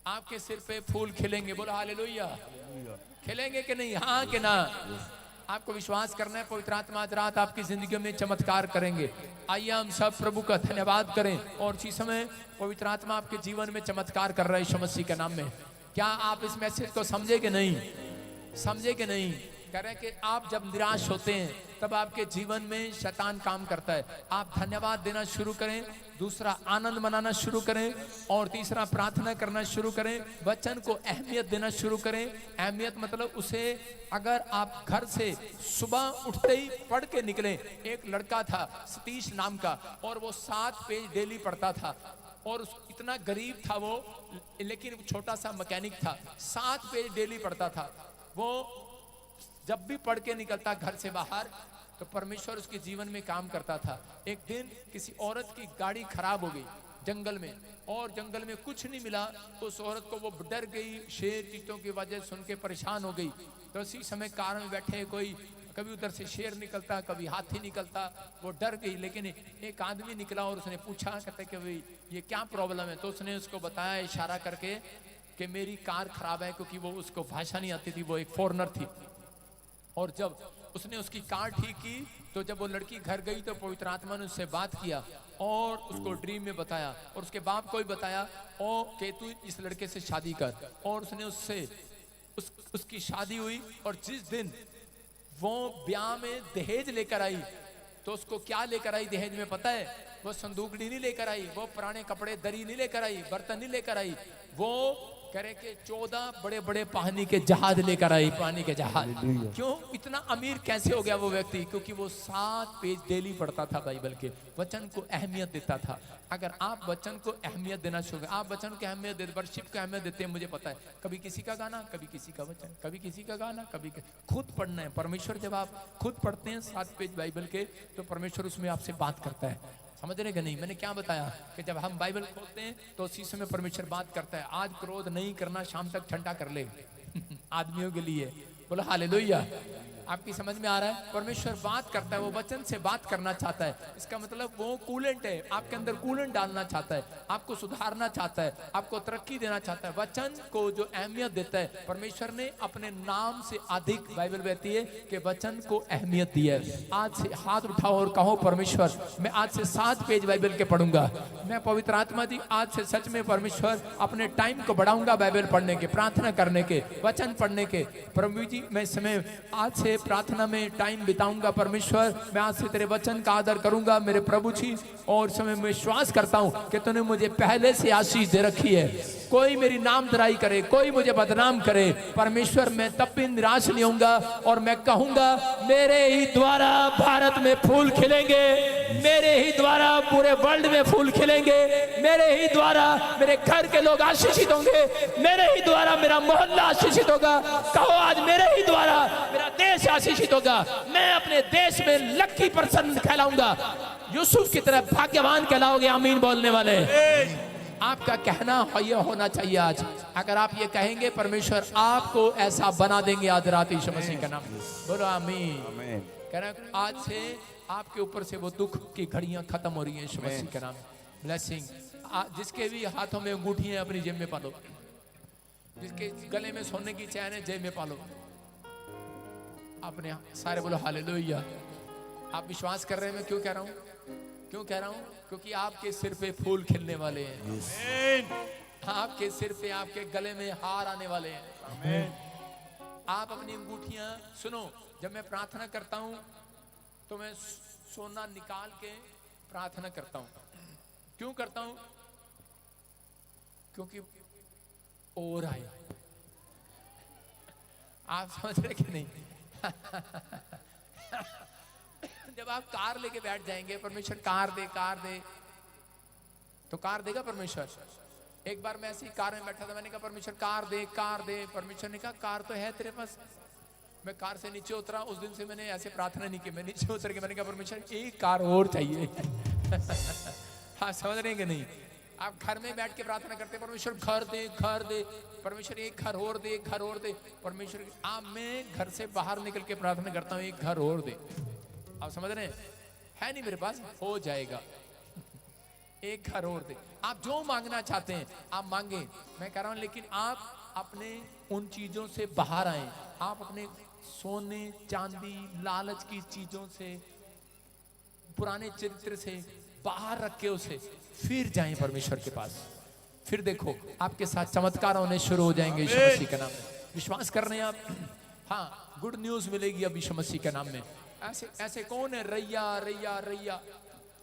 आपके सिर पे फूल खिलेंगे। बोलो हालेलुया। खिलेंगे कि नहीं? हाँ कि ना? आपको विश्वास करना है, पवित्र आत्मा आज रात आपकी जिंदगी में चमत्कार करेंगे। आइए हम सब प्रभु का धन्यवाद करें। और इसी समय पवित्र आत्मा आपके जीवन में चमत्कार कर रहा है यीशु मसीह के नाम में। क्या आप इस मैसेज को समझे कि नहीं? समझे कि नहीं? कह रहे हैं कि आप जब निराश होते हैं तब आपके जीवन में शैतान काम करता है। आप धन्यवाद देना शुरू करें, दूसरा आनंद मनाना शुरू करें, और तीसरा प्रार्थना करना शुरू करें। वचन को अहमियत देना शुरू करें। अहमियत मतलब उसे, अगर आप घर से सुबह उठते ही पढ़ के निकले। एक लड़का था सतीश नाम का, और वो 7 पेज डेली पढ़ता था, और इतना गरीब था वो, लेकिन छोटा सा मैकेनिक था। 7 पेज डेली पढ़ता था वो। जब भी पढ़ के निकलता घर से बाहर तो परमेश्वर उसके जीवन में काम करता था। एक दिन किसी औरत की गाड़ी खराब हो गई जंगल में, और जंगल में कुछ नहीं मिला। उस औरत को वो डर गई, शेर चीतों की वजह सुन के परेशान हो गई। तो उसी समय कार में बैठे, कोई कभी उधर से शेर निकलता, कभी हाथी निकलता, वो डर गई। लेकिन एक आदमी निकला और उसने पूछा, कहते कि भाई ये क्या प्रॉब्लम है? तो उसने उसको बताया इशारा करके कि मेरी कार खराब है, क्योंकि वो उसको भाषा नहीं आती थी, वो एक फॉरेनर थी। और जब उसने उसकी कार ठीक की तो जब वो लड़की घर गई तो पवित्र आत्मा ने उससे बात किया और उसको ड्रीम में बताया, और उसके बाप को भी बताया, और कि तू इस लड़के से शादी कर। और उसने उससे उसकी शादी हुई। और जिस दिन वो ब्याह में दहेज लेकर आई, तो उसको क्या लेकर आई दहेज में पता है? वो संदूकड़ी नहीं लेकर आई, वो पुराने कपड़े दरी नहीं लेकर आई, बर्तन नहीं लेकर आई। वो कह रहे कि 14 बड़े बड़े पानी के जहाज लेकर आई, पानी के जहाज। क्यों? इतना अमीर कैसे हो गया वो व्यक्ति? क्योंकि वो 7 पेज डेली पढ़ता था बाइबल के, वचन को अहमियत देता था। अगर आप वचन को अहमियत देना शुरू, आप वचन को अहमियत देते, वर्शिप को अहमियत देते हैं, मुझे पता है, कभी किसी का गाना, कभी किसी का वचन, कभी किसी का गाना, कभी खुद पढ़ना है। परमेश्वर जब आप खुद पढ़ते हैं 7 पेज बाइबल के, तो परमेश्वर उसमें आपसे बात करता है। समझ रहे कि नहीं? मैंने क्या बताया कि जब हम बाइबल खोलते हैं तो उसी समय परमेश्वर बात करता है। आज क्रोध नहीं करना, शाम तक ठंडा कर ले आदमियों के लिए। बोलो हालेलुया। आपकी समझ में आ रहा है? परमेश्वर बात करता है, वो वचन से बात करना चाहता है। इसका मतलब वो कूलेंट है, आपके अंदर कूलेंट डालना चाहता है, आपको सुधारना चाहता है, आपको तरक्की देना चाहता है। वचन को जो अहमियत देता है परमेश्वर ने अपने नाम से अधिक, बाइबल कहती है कि वचन को अहमियत दी है। आज से हाथ उठाओ और कहो, परमेश्वर मैं आज से 7 पेज बाइबल के पढ़ूंगा। मैं पवित्र आत्मा जी आज से सच में परमेश्वर अपने टाइम को बढ़ाऊंगा बाइबल पढ़ने के, प्रार्थना करने के, वचन पढ़ने के। प्रभु जी मैं समय आज से प्रार्थना में टाइम बिताऊंगा। परमेश्वर मैं आज से तेरे वचन का आदर करूंगा मेरे प्रभु जी। और समय में विश्वास करता हूं कि तूने मुझे पहले से आशीष दे रखी है। कोई मेरी नामधराई करे, कोई मुझे बदनाम करे, परमेश्वर मैं तब भी निराश नहीं होऊंगा, और मैं कहूंगा मेरे ही द्वारा भारत में फूल खिलेंगे, मेरे ही द्वारा पूरे वर्ल्ड में फूल खिलेंगे, मेरे ही द्वारा मेरे घर के लोग आशीषित होंगे, मेरे ही द्वारा मेरा मोहल्ला आशीषित होगा। कहो आज मेरे ही द्वारा मेरा देश आशीषित होगा। मैं अपने देश में लकी पर्सन कहलाऊंगा, यूसुफ की तरह भाग्यवान कहलाओगे। आमीन बोलने वाले, आपका कहना ये होना चाहिए आज। अगर आप ये कहेंगे परमेश्वर आपको ऐसा बना देंगे आज रात यीशु मसीह का नाम। बोलो आमीन। कह रहे हैं आज से आपके ऊपर से वो दुख की घड़ियां खत्म हो रही हैं यीशु मसीह का नाम। ब्लेसिंग। जिसके भी हाथों में अंगूठी है अपनी जेब में पालो, जिसके गले में सोने की चैन है जेब में पालो अपने। सारे बोलो हालेलुया। आप विश्वास कर रहे हैं मैं क्यों कह रहा हूं? क्यों कह रहा हूं? क्योंकि आपके सिर पे फूल खिलने वाले हैं। आपके सिर पे, आपके गले में हार आने वाले हैं। आप अपनी अंगूठियां सुनो, जब मैं प्रार्थना करता हूं तो मैं सोना निकाल के प्रार्थना करता हूं। क्यों करता हूं? क्योंकि और आए। आप समझ रहे कि नहीं? जब आप कार लेके बैठ जाएंगे, परमेश्वर कार दे, कार दे, तो कार देगा परमेश्वर। एक बार मैं ऐसी कार में बैठा था, मैंने कहा परमेश्वर कार दे, कार दे। परमेश्वर ने कहा कार तो है तेरे पास। मैं कार से नीचे उतरा, उस दिन से मैंने ऐसे प्रार्थना नहीं की। मैं नीचे उतर के मैंने कहा परमेश्वर एक कार और चाहिए। हाँ समझ रहे हैं कि नहीं? आप घर में बैठ के प्रार्थना करते, परमेश्वर घर दे, घर दे, परमेश्वर एक घर और दे, एक घर और दे। परमेश्वर आप, मैं घर से बाहर निकल के प्रार्थना करता हूँ एक घर और दे। आप समझ रहे हैं? है नहीं मेरे पास, हो जाएगा। एक घर और दे। आप जो मांगना चाहते हैं आप मांगे, मैं कह रहा हूं, लेकिन आप अपने उन चीजों से बाहर आए। आप अपने सोने चांदी लालच की चीजों से, पुराने चरित्र से बाहर रख के उसे फिर जाएं परमेश्वर के पास। फिर देखो आपके साथ चमत्कार होने शुरू हो जाएंगे यीशु मसीह के नाम में। विश्वास कर रहे हैं आप? हाँ, गुड न्यूज मिलेगी अब यीशु मसीह के नाम में। ऐसे ऐसे कौन है? रैया रैया रैया